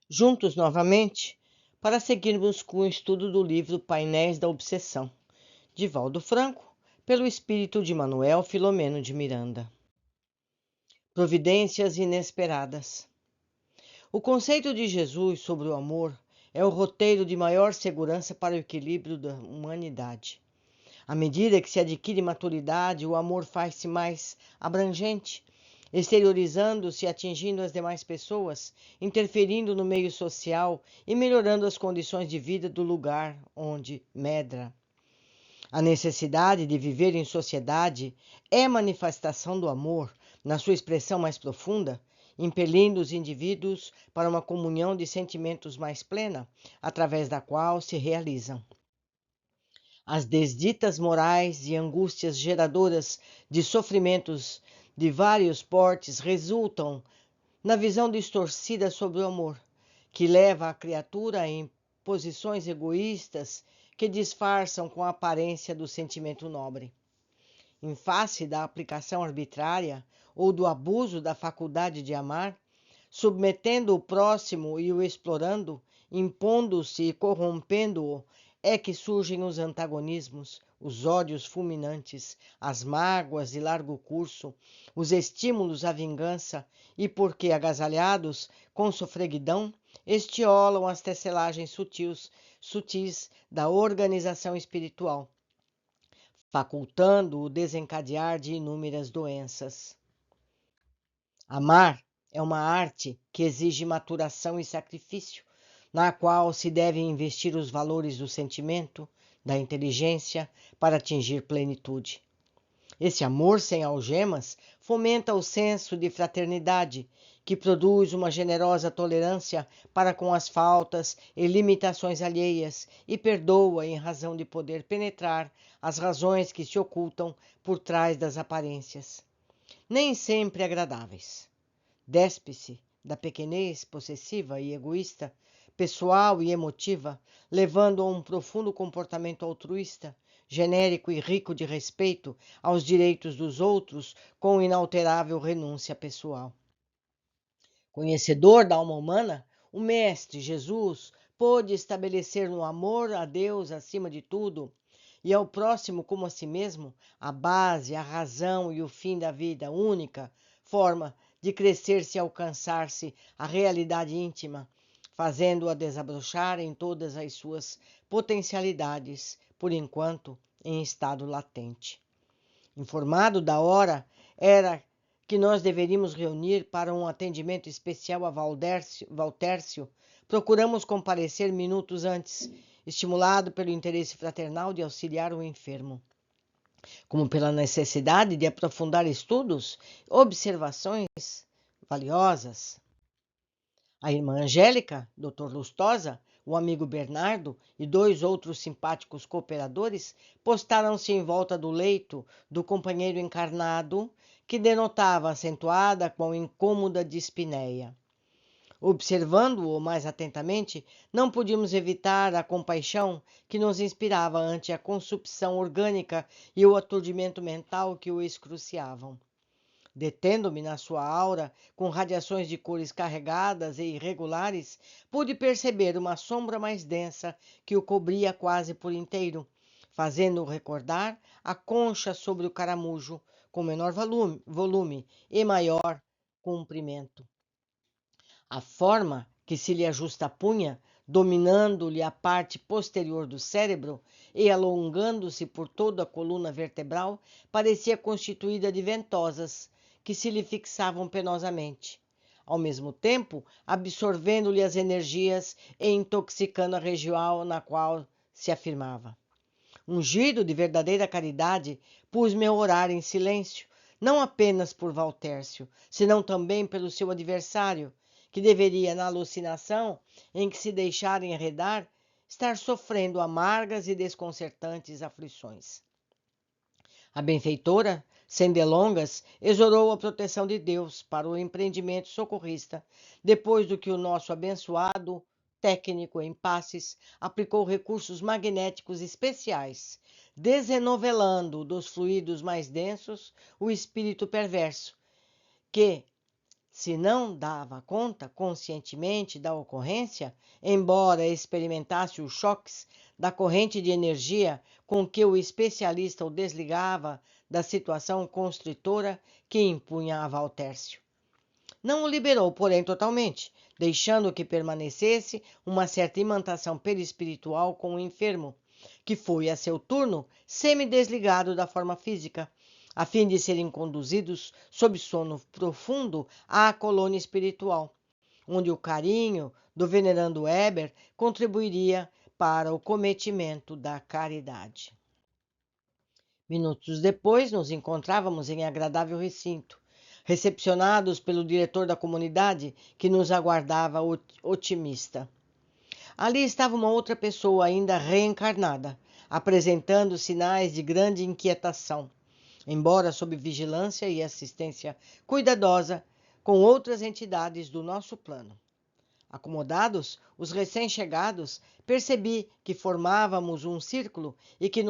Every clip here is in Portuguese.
juntos novamente para seguirmos com o estudo do livro Painéis da Obsessão, de Valdo Franco, pelo espírito de Manuel Filomeno de Miranda. Providências inesperadas. O conceito de Jesus sobre o amor é o roteiro de maior segurança para o equilíbrio da humanidade. À medida que se adquire maturidade, o amor faz-se mais abrangente, exteriorizando-se, atingindo as demais pessoas, interferindo no meio social e melhorando as condições de vida do lugar onde medra. A necessidade de viver em sociedade é manifestação do amor na sua expressão mais profunda, impelindo os indivíduos para uma comunhão de sentimentos mais plena, através da qual se realizam. As desditas morais e angústias geradoras de sofrimentos de vários portes resultam na visão distorcida sobre o amor, que leva a criatura em posições egoístas que disfarçam com a aparência do sentimento nobre. Em face da aplicação arbitrária ou do abuso da faculdade de amar, submetendo o próximo e o explorando, impondo-se e corrompendo-o, é que surgem os antagonismos, os ódios fulminantes, as mágoas de largo curso, os estímulos à vingança e, porque agasalhados com sofreguidão, estiolam as tecelagens sutis da organização espiritual, facultando o desencadear de inúmeras doenças. Amar é uma arte que exige maturação e sacrifício, na qual se devem investir os valores do sentimento, da inteligência, para atingir plenitude. Esse amor sem algemas fomenta o senso de fraternidade, que produz uma generosa tolerância para com as faltas e limitações alheias e perdoa em razão de poder penetrar as razões que se ocultam por trás das aparências, nem sempre agradáveis. Despe-se da pequenez possessiva e egoísta, pessoal e emotiva, levando a um profundo comportamento altruísta, genérico e rico de respeito aos direitos dos outros, com inalterável renúncia pessoal. Conhecedor da alma humana, o Mestre Jesus pôde estabelecer no amor a Deus acima de tudo e ao próximo como a si mesmo a base, a razão e o fim da vida, única forma de crescer-se e alcançar-se a realidade íntima, fazendo-a desabrochar em todas as suas potencialidades, por enquanto em estado latente. Informado da hora, era que nós deveríamos reunir para um atendimento especial a Valtércio, procuramos comparecer minutos antes, estimulado pelo interesse fraternal de auxiliar o enfermo, como pela necessidade de aprofundar estudos, observações valiosas. A irmã Angélica, Dr. Lustosa, o amigo Bernardo e 2 outros simpáticos cooperadores postaram-se em volta do leito do companheiro encarnado, que denotava acentuada com incômoda dispneia. Observando-o mais atentamente, não podíamos evitar a compaixão que nos inspirava ante a consumpção orgânica e o aturdimento mental que o excruciavam. Detendo-me na sua aura, com radiações de cores carregadas e irregulares, pude perceber uma sombra mais densa que o cobria quase por inteiro, fazendo-o recordar a concha sobre o caramujo, com menor volume e maior comprimento. A forma que se lhe ajustapunha, dominando-lhe a parte posterior do cérebro e alongando-se por toda a coluna vertebral, parecia constituída de ventosas, que se lhe fixavam penosamente, ao mesmo tempo absorvendo-lhe as energias e intoxicando a região na qual se afirmava. Ungido de verdadeira caridade, pus-me a orar em silêncio, não apenas por Valtércio, senão também pelo seu adversário, que deveria, na alucinação em que se deixara enredar, estar sofrendo amargas e desconcertantes aflições. A benfeitora, sem delongas, exorou a proteção de Deus para o empreendimento socorrista, depois do que o nosso abençoado técnico em passes aplicou recursos magnéticos especiais, desenovelando dos fluidos mais densos o espírito perverso, que, Se não dava conta conscientemente da ocorrência, embora experimentasse os choques da corrente de energia com que o especialista o desligava da situação constritora que impunha a Valtércio. Não o liberou, porém, totalmente, deixando que permanecesse uma certa imantação perispiritual com o enfermo, que foi, a seu turno, semi-desligado da forma física, a fim de serem conduzidos, sob sono profundo, à colônia espiritual, onde o carinho do venerando Weber contribuiria para o cometimento da caridade. Minutos depois, nos encontrávamos em agradável recinto, recepcionados pelo diretor da comunidade, que nos aguardava otimista. Ali estava uma outra pessoa ainda reencarnada, apresentando sinais de grande inquietação, embora sob vigilância e assistência cuidadosa com outras entidades do nosso plano. Acomodados, os recém-chegados, percebi que formávamos um círculo e que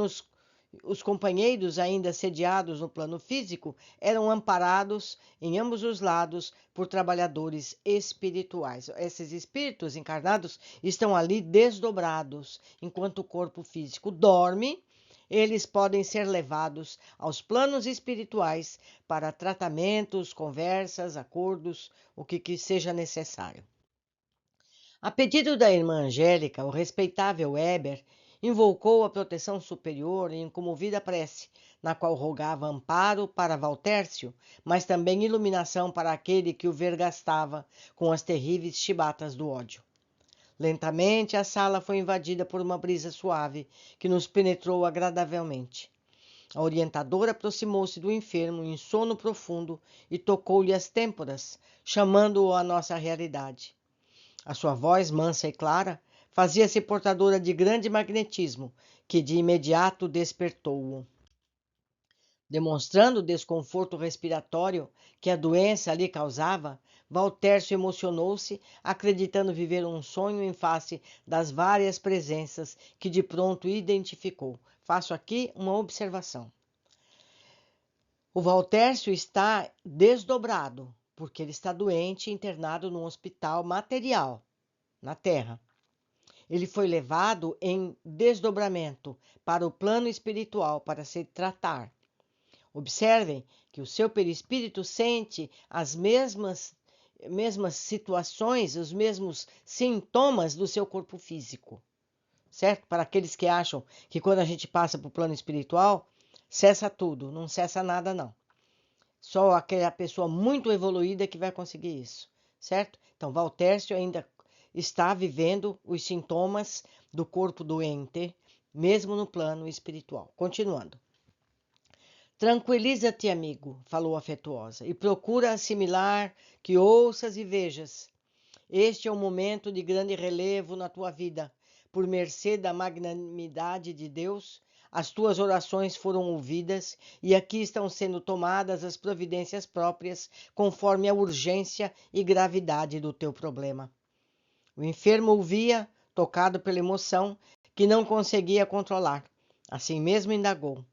os companheiros ainda sediados no plano físico eram amparados em ambos os lados por trabalhadores espirituais. Esses espíritos encarnados estão ali desdobrados, enquanto o corpo físico dorme. Eles podem ser levados aos planos espirituais para tratamentos, conversas, acordos, o que seja necessário. A pedido da irmã Angélica, o respeitável Weber invocou a proteção superior em comovida prece, na qual rogava amparo para Valtércio, mas também iluminação para aquele que o vergastava com as terríveis chibatas do ódio. Lentamente a sala foi invadida por uma brisa suave que nos penetrou agradavelmente. A orientadora aproximou-se do enfermo em sono profundo e tocou-lhe as têmporas, chamando-o à nossa realidade. A sua voz, mansa e clara, fazia-se portadora de grande magnetismo, que de imediato despertou-o. Demonstrando o desconforto respiratório que a doença lhe causava, Valtércio emocionou-se, acreditando viver um sonho em face das várias presenças que de pronto identificou. Faço aqui uma observação. O Valtércio está desdobrado, porque ele está doente e internado num hospital material, na Terra. Ele foi levado em desdobramento para o plano espiritual para se tratar. Observem que o seu perispírito sente as mesmas situações, os mesmos sintomas do seu corpo físico, certo? Para aqueles que acham que quando a gente passa para o plano espiritual, cessa tudo. Não cessa nada, não. Só aquela pessoa muito evoluída que vai conseguir isso, certo? Então, Valtércio ainda está vivendo os sintomas do corpo doente, mesmo no plano espiritual. Continuando. Tranquiliza-te, amigo, falou afetuosa, e procura assimilar que ouças e vejas. Este é um momento de grande relevo na tua vida. Por mercê da magnanimidade de Deus, as tuas orações foram ouvidas e aqui estão sendo tomadas as providências próprias conforme a urgência e gravidade do teu problema. O enfermo ouvia, tocado pela emoção, que não conseguia controlar. Assim mesmo indagou.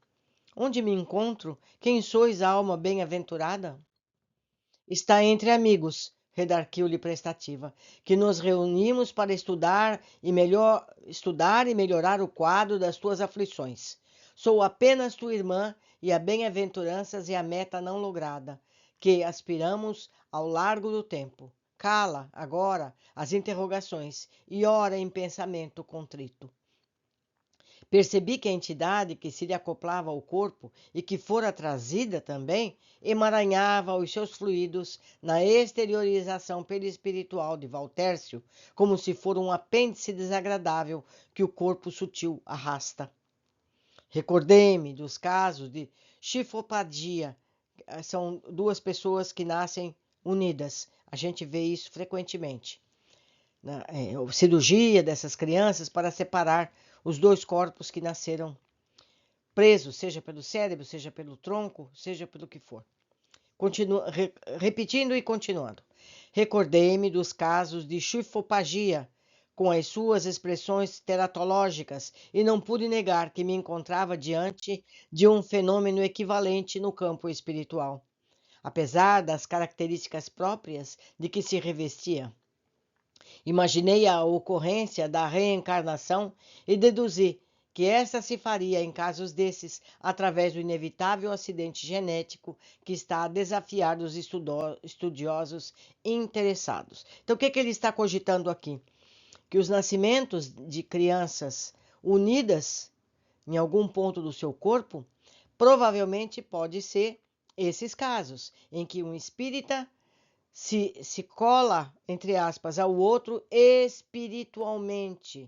Onde me encontro? Quem sois, alma bem-aventurada? Está entre amigos, redarquiu-lhe prestativa, que nos reunimos para estudar e melhorar o quadro das tuas aflições. Sou apenas tua irmã e a bem-aventuranças é a meta não lograda, que aspiramos ao largo do tempo. Cala, agora, as interrogações e ora em pensamento contrito. Percebi que a entidade que se lhe acoplava ao corpo e que fora trazida também, emaranhava os seus fluidos na exteriorização perispiritual de Valtércio, como se for um apêndice desagradável que o corpo sutil arrasta. Recordei-me dos casos de chifopadia. São duas pessoas que nascem unidas. A gente vê isso frequentemente. Cirurgia dessas crianças para separar os dois corpos que nasceram presos, seja pelo cérebro, seja pelo tronco, seja pelo que for. Repetindo e continuando. Recordei-me dos casos de chifopagia, com as suas expressões teratológicas, e não pude negar que me encontrava diante de um fenômeno equivalente no campo espiritual. apesar das características próprias de que se revestia. Imaginei a ocorrência da reencarnação e deduzi que esta se faria em casos desses através do inevitável acidente genético que está a desafiar os estudiosos interessados. Então, o que ele está cogitando aqui? Que os nascimentos de crianças unidas em algum ponto do seu corpo provavelmente pode ser esses casos em que um espírita se cola, entre aspas, ao outro espiritualmente,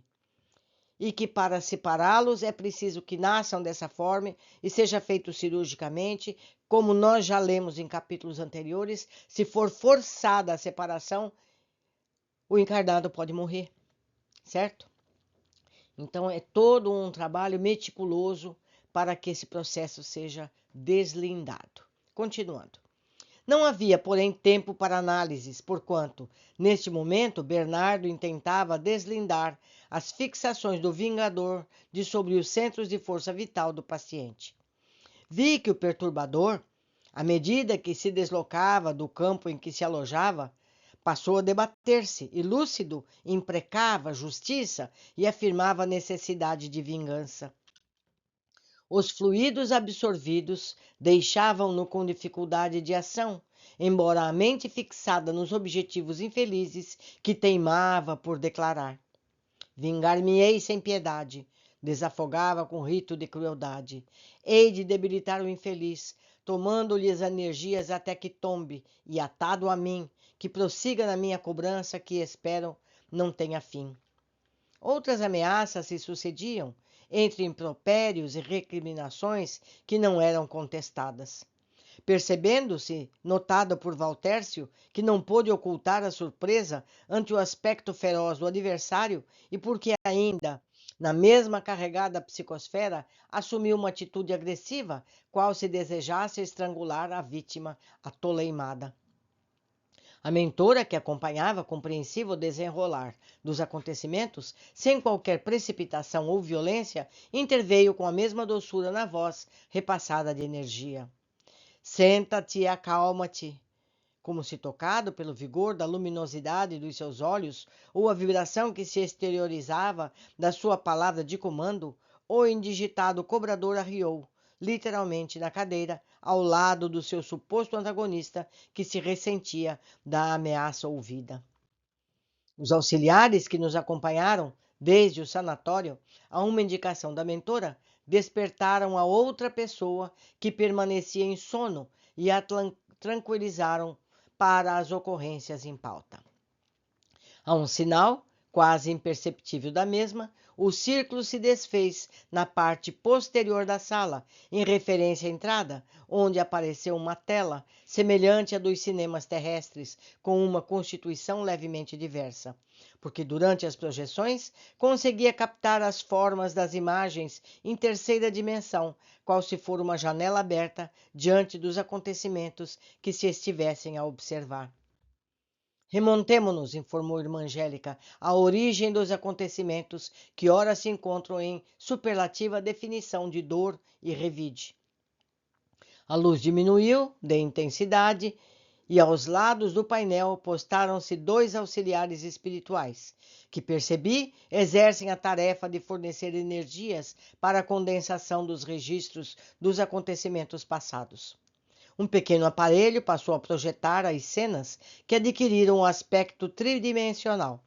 e que para separá-los é preciso que nasçam dessa forma e seja feito cirurgicamente, como nós já lemos em capítulos anteriores. Se for forçada a separação, o encarnado pode morrer, certo? Então é todo um trabalho meticuloso para que esse processo seja deslindado. Continuando. Não havia, porém, tempo para análises, porquanto, neste momento, Bernardo intentava deslindar as fixações do vingador de sobre os centros de força vital do paciente. Vi que o perturbador, à medida que se deslocava do campo em que se alojava, passou a debater-se e, lúcido, imprecava justiça e afirmava a necessidade de vingança. Os fluidos absorvidos deixavam-no com dificuldade de ação, embora a mente fixada nos objetivos infelizes que teimava por declarar. Vingar-me-ei sem piedade, desafogava com rito de crueldade. Hei de debilitar o infeliz, tomando-lhe as energias até que tombe, e atado a mim, que prossiga na minha cobrança que espero não tenha fim. Outras ameaças se sucediam, entre impropérios e recriminações que não eram contestadas. Percebendo-se, notado por Valtércio, que não pôde ocultar a surpresa ante o aspecto feroz do adversário e porque ainda, na mesma carregada psicosfera, assumiu uma atitude agressiva, qual se desejasse estrangular a vítima atoleimada. A mentora, que acompanhava compreensiva o desenrolar dos acontecimentos, sem qualquer precipitação ou violência, interveio com a mesma doçura na voz, repassada de energia. Senta-te e acalma-te. Como se tocado pelo vigor da luminosidade dos seus olhos, ou a vibração que se exteriorizava da sua palavra de comando, o indigitado cobrador arriou, literalmente na cadeira, ao lado do seu suposto antagonista, que se ressentia da ameaça ouvida. Os auxiliares que nos acompanharam desde o sanatório, a uma indicação da mentora, despertaram a outra pessoa que permanecia em sono e a tranquilizaram para as ocorrências em pauta. A um sinal, quase imperceptível da mesma, o círculo se desfez na parte posterior da sala, em referência à entrada, onde apareceu uma tela, semelhante à dos cinemas terrestres, com uma constituição levemente diversa, porque durante as projeções conseguia captar as formas das imagens em terceira dimensão, qual se for uma janela aberta diante dos acontecimentos que se estivessem a observar. Remontemo-nos, informou irmã Angélica, à origem dos acontecimentos que ora se encontram em superlativa definição de dor e revide. A luz diminuiu de intensidade e aos lados do painel postaram-se 2 auxiliares espirituais, que percebi exercem a tarefa de fornecer energias para a condensação dos registros dos acontecimentos passados. Um pequeno aparelho passou a projetar as cenas que adquiriram um aspecto tridimensional.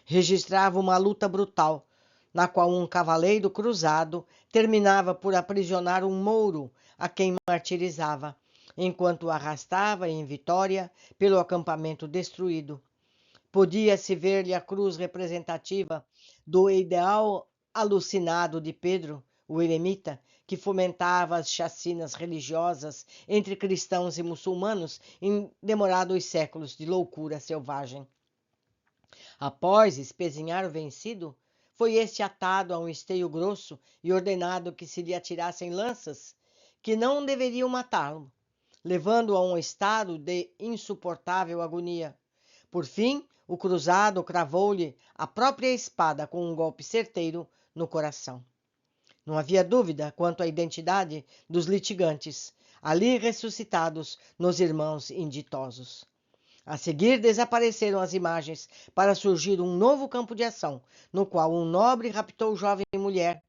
Registrava uma luta brutal, na qual um cavaleiro cruzado terminava por aprisionar um mouro a quem martirizava, enquanto o arrastava em vitória pelo acampamento destruído. Podia-se ver-lhe a cruz representativa do ideal alucinado de Pedro, o eremita, que fomentava as chacinas religiosas entre cristãos e muçulmanos em demorados séculos de loucura selvagem. Após espezinhar o vencido, foi este atado a um esteio grosso e ordenado que se lhe atirassem lanças que não deveriam matá-lo, levando-o a um estado de insuportável agonia. Por fim, o cruzado cravou-lhe a própria espada com um golpe certeiro no coração. Não havia dúvida quanto à identidade dos litigantes. ali ressuscitados nos irmãos inditosos. A seguir, desapareceram as imagens para surgir um novo campo de ação, no qual um nobre raptou jovem mulher,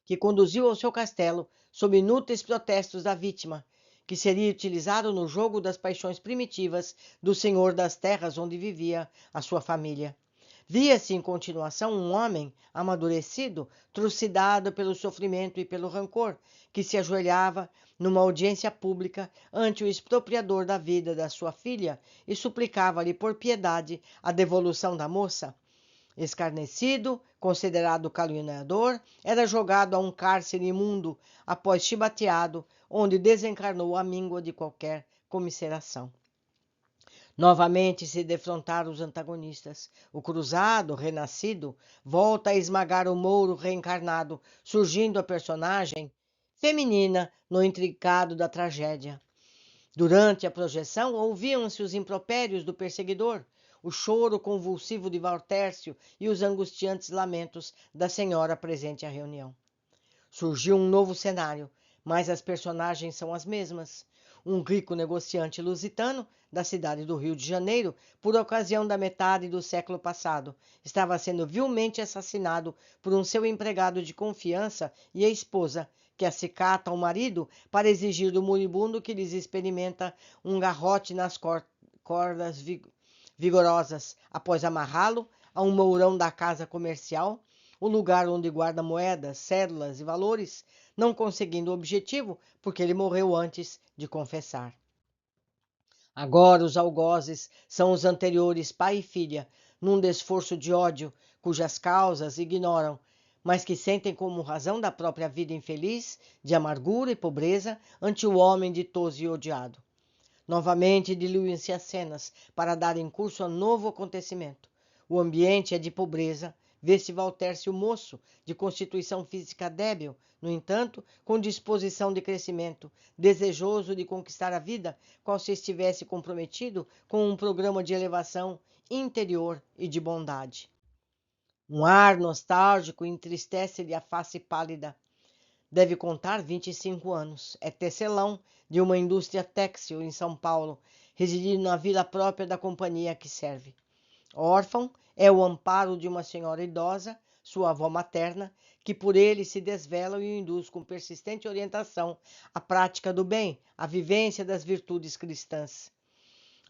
que conduziu ao seu castelo sob inúteis protestos da vítima, que seria utilizado no jogo das paixões primitivas do senhor das terras onde vivia a sua família. Via-se em continuação um homem amadurecido, trucidado pelo sofrimento e pelo rancor, que se ajoelhava numa audiência pública ante o expropriador da vida da sua filha e suplicava-lhe por piedade a devolução da moça. Escarnecido, considerado caluniador, era jogado a um cárcere imundo após chibateado, onde desencarnou à míngua de qualquer comiseração. Novamente se defrontaram os antagonistas. O cruzado, renascido, volta a esmagar o mouro reencarnado, surgindo a personagem feminina no intrincado da tragédia. Durante a projeção, ouviam-se os impropérios do perseguidor, o choro convulsivo de Valtércio e os angustiantes lamentos da senhora presente à reunião. Surgiu um novo cenário, mas as personagens são as mesmas. Um rico negociante lusitano, da cidade do Rio de Janeiro, por ocasião da metade do século passado, estava sendo vilmente assassinado por um seu empregado de confiança e a esposa, que acicata ao marido para exigir do moribundo que lhes experimenta um garrote nas cordas vigorosas, após amarrá-lo a um mourão da casa comercial, o lugar onde guarda moedas, cédulas e valores, não conseguindo o objetivo porque ele morreu antes de confessar. Agora os algozes são os anteriores pai e filha, num desforço de ódio, cujas causas ignoram, mas que sentem como razão da própria vida infeliz, de amargura e pobreza, ante o homem ditoso e odiado. Novamente diluem-se as cenas para darem curso a novo acontecimento. O ambiente é de pobreza, vê-se Valtércio moço, de constituição física débil, no entanto, com disposição de crescimento, desejoso de conquistar a vida, qual se estivesse comprometido com um programa de elevação interior e de bondade. Um ar nostálgico entristece-lhe a face pálida. Deve contar 25 anos. É tecelão de uma indústria têxtil em São Paulo, residindo na vila própria da companhia a que serve. Órfão, é o amparo de uma senhora idosa, sua avó materna, que por ele se desvela e o induz com persistente orientação à prática do bem, à vivência das virtudes cristãs.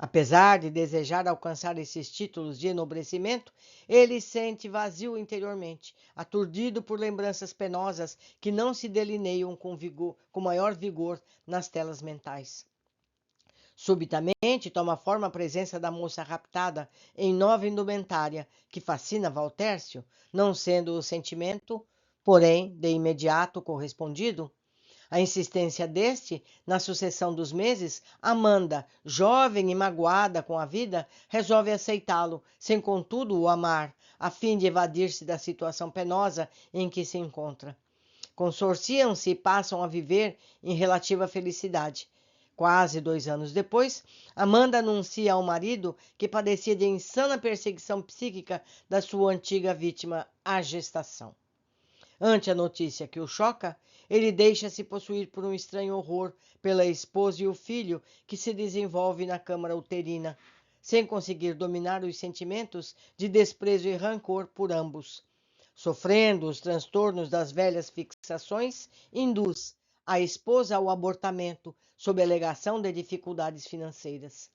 Apesar de desejar alcançar esses títulos de enobrecimento, ele sente vazio interiormente, aturdido por lembranças penosas que não se delineiam com maior vigor nas telas mentais. Subitamente toma forma a presença da moça raptada em nova indumentária, que fascina Valtércio, não sendo o sentimento, porém, de imediato correspondido. A insistência deste, na sucessão dos meses, Amanda, jovem e magoada com a vida, resolve aceitá-lo, sem contudo o amar, a fim de evadir-se da situação penosa em que se encontra. Consorciam-se e passam a viver em relativa felicidade. Quase 2 anos depois, Amanda anuncia ao marido que padecia de insana perseguição psíquica da sua antiga vítima, a gestação. Ante a notícia que o choca, ele deixa-se possuir por um estranho horror pela esposa e o filho que se desenvolve na câmara uterina, sem conseguir dominar os sentimentos de desprezo e rancor por ambos. Sofrendo os transtornos das velhas fixações, induz a esposa ao abortamento sob alegação de dificuldades financeiras.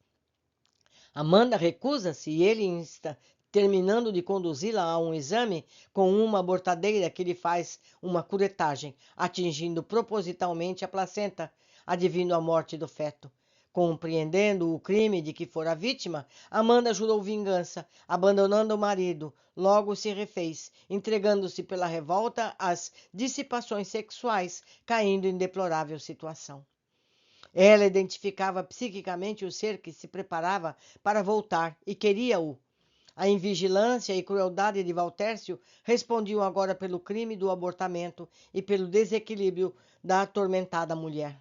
Amanda recusa-se e ele insta, terminando de conduzi-la a um exame com uma abortadeira que lhe faz uma curetagem, atingindo propositalmente a placenta, advindo a morte do feto. Compreendendo o crime de que fora vítima, Amanda jurou vingança, abandonando o marido, logo se refez, entregando-se pela revolta às dissipações sexuais, caindo em deplorável situação. Ela identificava psiquicamente o ser que se preparava para voltar e queria-o. A invigilância e crueldade de Valtércio respondiam agora pelo crime do abortamento e pelo desequilíbrio da atormentada mulher.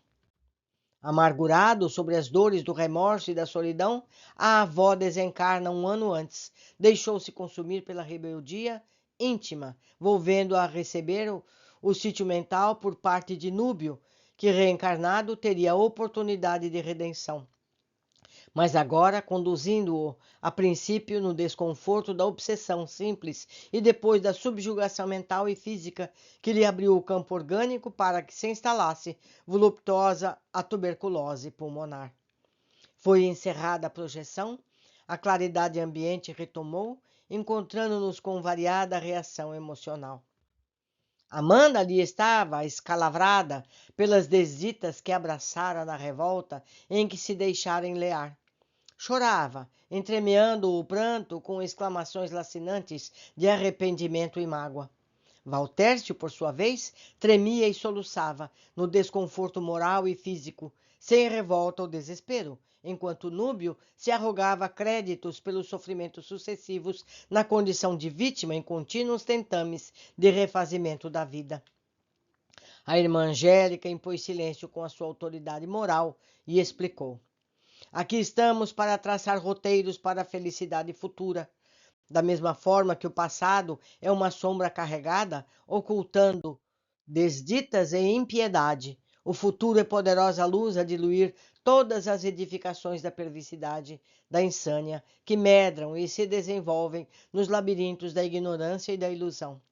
Amargurado sobre as dores do remorso e da solidão, a avó desencarna 1 ano antes. Deixou-se consumir pela rebeldia íntima, volvendo a receber o sítio mental por parte de Núbio, que reencarnado teria a oportunidade de redenção. Mas agora, conduzindo-o, a princípio no desconforto da obsessão simples e depois da subjugação mental e física que lhe abriu o campo orgânico para que se instalasse voluptuosa a tuberculose pulmonar. Foi encerrada a projeção, a claridade ambiente retomou, encontrando-nos com variada reação emocional. Amanda ali estava escalavrada pelas desditas que abraçara na revolta em que se deixara enlear. Chorava, entremeando o pranto com exclamações lacinantes de arrependimento e mágoa. Valtércio, por sua vez, tremia e soluçava, no desconforto moral e físico, sem revolta ou desespero, enquanto Núbio se arrogava créditos pelos sofrimentos sucessivos na condição de vítima em contínuos tentames de refazimento da vida. A irmã Angélica impôs silêncio com a sua autoridade moral e explicou. Aqui estamos para traçar roteiros para a felicidade futura. Da mesma forma que o passado é uma sombra carregada, ocultando desditas e impiedade, o futuro é poderosa luz a diluir todas as edificações da perversidade, da insânia, que medram e se desenvolvem nos labirintos da ignorância e da ilusão.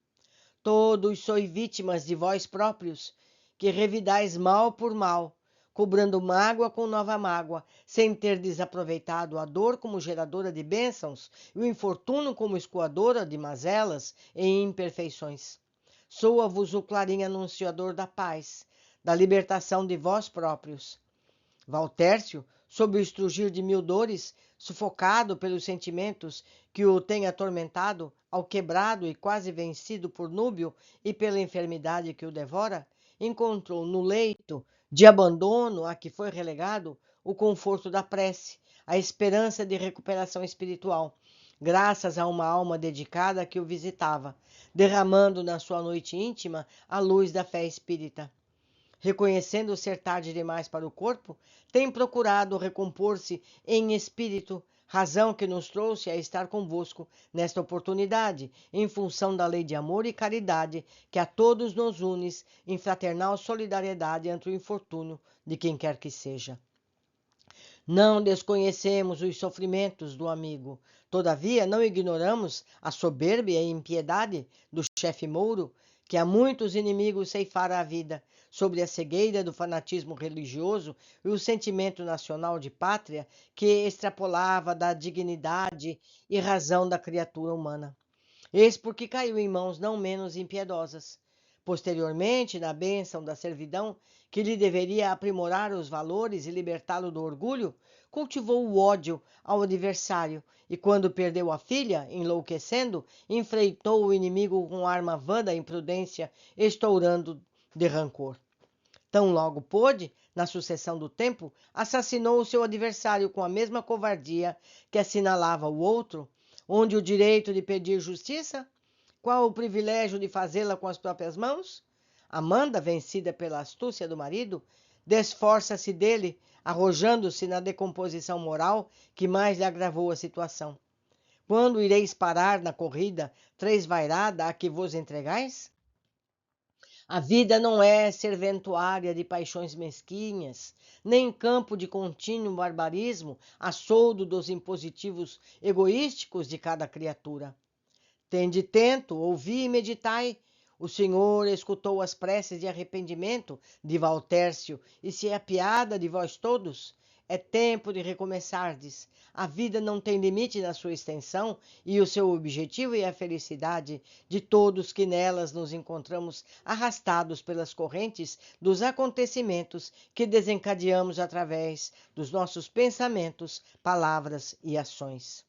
Todos sois vítimas de vós próprios, que revidais mal por mal, cobrando mágoa com nova mágoa, sem ter desaproveitado a dor como geradora de bênçãos e o infortúnio como escoadora de mazelas e imperfeições. Soa-vos o clarim anunciador da paz, da libertação de vós próprios. Valtércio, sob o estrugir de mil dores, sufocado pelos sentimentos que o têm atormentado, ao quebrado e quase vencido por Núbio e pela enfermidade que o devora, encontrou no leito de abandono a que foi relegado o conforto da prece, a esperança de recuperação espiritual, graças a uma alma dedicada que o visitava, derramando na sua noite íntima a luz da fé espírita. Reconhecendo ser tarde demais para o corpo, tem procurado recompor-se em espírito, razão que nos trouxe a estar convosco nesta oportunidade, em função da lei de amor e caridade que a todos nos unes em fraternal solidariedade ante o infortúnio de quem quer que seja. Não desconhecemos os sofrimentos do amigo, todavia não ignoramos a soberba e a impiedade do chefe Mouro, que a muitos inimigos ceifara a vida, sobre a cegueira do fanatismo religioso e o sentimento nacional de pátria que extrapolava da dignidade e razão da criatura humana. Eis porque caiu em mãos não menos impiedosas. Posteriormente, na bênção da servidão, que lhe deveria aprimorar os valores e libertá-lo do orgulho, cultivou o ódio ao adversário e, quando perdeu a filha, enlouquecendo, enfrentou o inimigo com arma vã da imprudência, estourando de rancor. Tão logo pôde, na sucessão do tempo, assassinou o seu adversário com a mesma covardia que assinalava o outro, onde o direito de pedir justiça? Qual o privilégio de fazê-la com as próprias mãos? Amanda, vencida pela astúcia do marido, desforça-se dele, arrojando-se na decomposição moral que mais lhe agravou a situação. Quando ireis parar na corrida tresvairada a que vos entregais? A vida não é serventuária de paixões mesquinhas, nem campo de contínuo barbarismo a soldo dos impositivos egoísticos de cada criatura. Tende tento, ouvi e meditai. O Senhor escutou as preces de arrependimento de Valtércio e se apiada de vós todos. É tempo de recomeçardes. A vida não tem limite na sua extensão e o seu objetivo é a felicidade de todos que nelas nos encontramos arrastados pelas correntes dos acontecimentos que desencadeamos através dos nossos pensamentos, palavras e ações.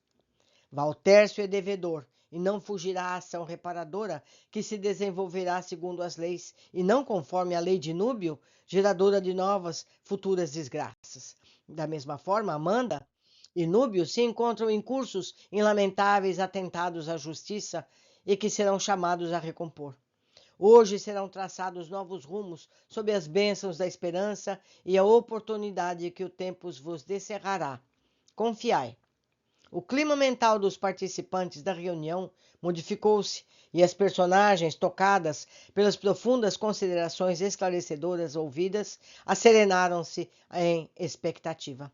Valtércio é devedor e não fugirá à ação reparadora que se desenvolverá segundo as leis e não conforme a lei de Núbio, geradora de novas futuras desgraças. Da mesma forma, Amanda e Núbio se encontram incursos em lamentáveis atentados à justiça e que serão chamados a recompor. Hoje serão traçados novos rumos sob as bênçãos da esperança e a oportunidade que o tempo vos descerrará. Confiai. O clima mental dos participantes da reunião modificou-se e as personagens, tocadas pelas profundas considerações esclarecedoras ouvidas, acerenaram-se em expectativa.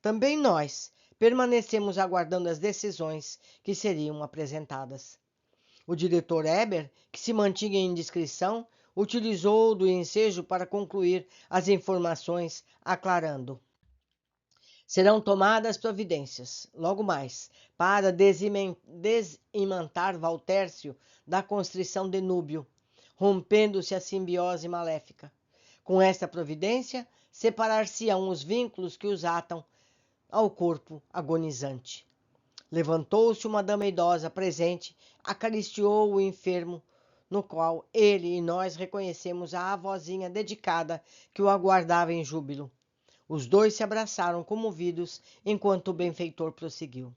Também nós permanecemos aguardando as decisões que seriam apresentadas. O diretor Eber, que se mantinha em discrição, utilizou do ensejo para concluir as informações, aclarando: serão tomadas providências, logo mais, para desimantar Valtércio da constrição de Núbio, rompendo-se a simbiose maléfica. Com esta providência, separar-se-ão os vínculos que os atam ao corpo agonizante. Levantou-se uma dama idosa presente, acariciou o enfermo, no qual ele e nós reconhecemos a avózinha dedicada que o aguardava em júbilo. Os dois se abraçaram comovidos enquanto o benfeitor prosseguiu.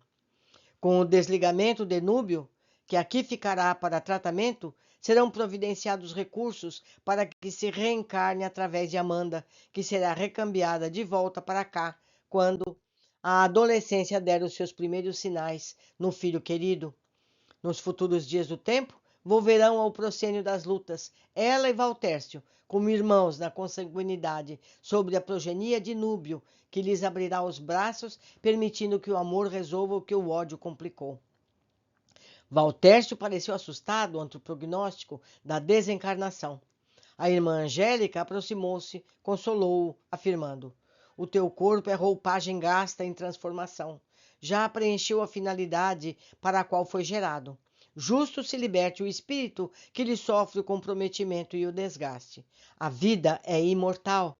Com o desligamento de Núbio, que aqui ficará para tratamento, serão providenciados recursos para que se reencarne através de Amanda, que será recambiada de volta para cá quando a adolescência der os seus primeiros sinais no filho querido. Nos futuros dias do tempo, volverão ao proscênio das lutas, ela e Valtércio, como irmãos na consanguinidade, sobre a progenia de Núbio, que lhes abrirá os braços, permitindo que o amor resolva o que o ódio complicou. Valtércio pareceu assustado ante o prognóstico da desencarnação. A irmã Angélica aproximou-se, consolou-o, afirmando: o teu corpo é roupagem gasta em transformação. Já preencheu a finalidade para a qual foi gerado. Justo se liberte o espírito que lhe sofre o comprometimento e o desgaste. A vida é imortal,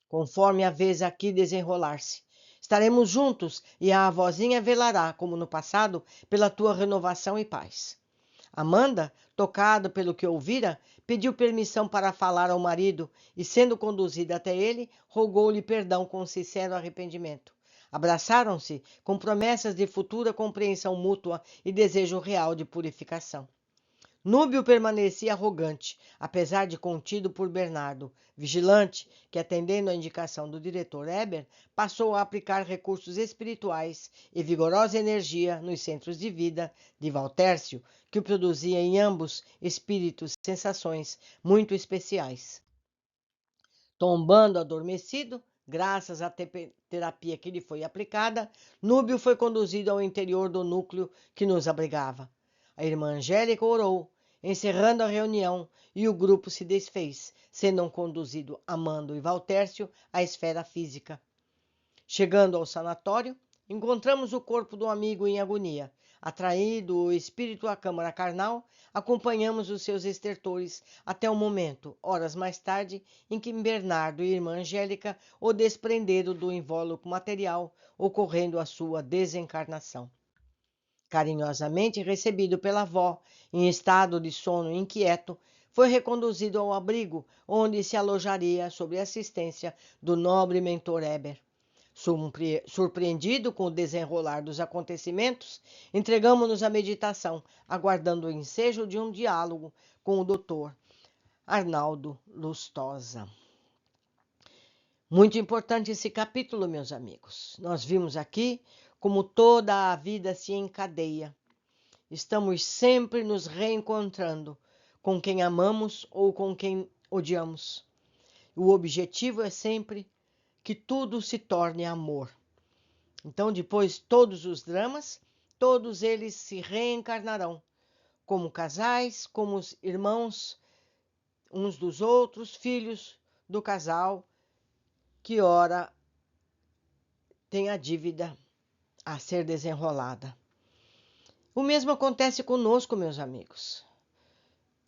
conforme a vez aqui desenrolar-se. Estaremos juntos e a avózinha velará, como no passado, pela tua renovação e paz. Amanda, tocada pelo que ouvira, pediu permissão para falar ao marido e, sendo conduzida até ele, rogou-lhe perdão com sincero arrependimento. Abraçaram-se com promessas de futura compreensão mútua e desejo real de purificação. Núbio permanecia arrogante, apesar de contido por Bernardo, vigilante, que, atendendo à indicação do diretor Eber, passou a aplicar recursos espirituais e vigorosa energia nos centros de vida de Valtércio, que produzia em ambos espíritos sensações muito especiais. Tombando adormecido, graças à terapia que lhe foi aplicada, Núbio foi conduzido ao interior do núcleo que nos abrigava. A irmã Angélica orou, encerrando a reunião, e o grupo se desfez, sendo conduzido Amando e Valtércio à esfera física. Chegando ao sanatório, encontramos o corpo do amigo em agonia. Atraído o espírito à câmara carnal, acompanhamos os seus estertores até o momento, horas mais tarde, em que Bernardo e irmã Angélica o desprenderam do invólucro material, ocorrendo a sua desencarnação. Carinhosamente recebido pela avó, em estado de sono inquieto, foi reconduzido ao abrigo, onde se alojaria sob a assistência do nobre mentor Eber. Surpreendido com o desenrolar dos acontecimentos, entregamo-nos à meditação, aguardando o ensejo de um diálogo com o doutor Arnaldo Lustosa. Muito importante esse capítulo, meus amigos. Nós vimos aqui como toda a vida se encadeia. Estamos sempre nos reencontrando com quem amamos ou com quem odiamos. O objetivo é sempre que tudo se torne amor. Então, depois, todos os dramas, todos eles se reencarnarão como casais, como os irmãos uns dos outros, filhos do casal, que ora tem a dívida a ser desenrolada. O mesmo acontece conosco, meus amigos.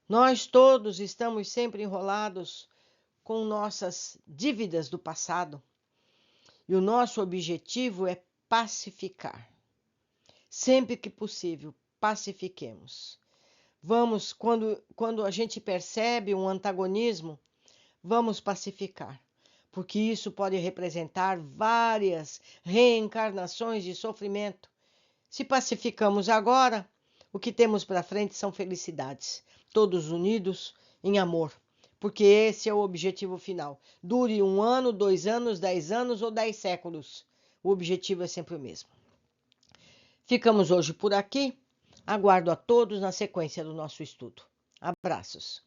Nós todos estamos sempre enrolados com nossas dívidas do passado. E o nosso objetivo é pacificar. Sempre que possível, pacifiquemos. Vamos, quando a gente percebe um antagonismo, vamos pacificar. Porque isso pode representar várias reencarnações de sofrimento. Se pacificamos agora, o que temos para frente são felicidades. Todos unidos em amor. Porque esse é o objetivo final. Dure 1 ano, 2 anos, 10 anos ou 10 séculos. O objetivo é sempre o mesmo. Ficamos hoje por aqui. Aguardo a todos na sequência do nosso estudo. Abraços.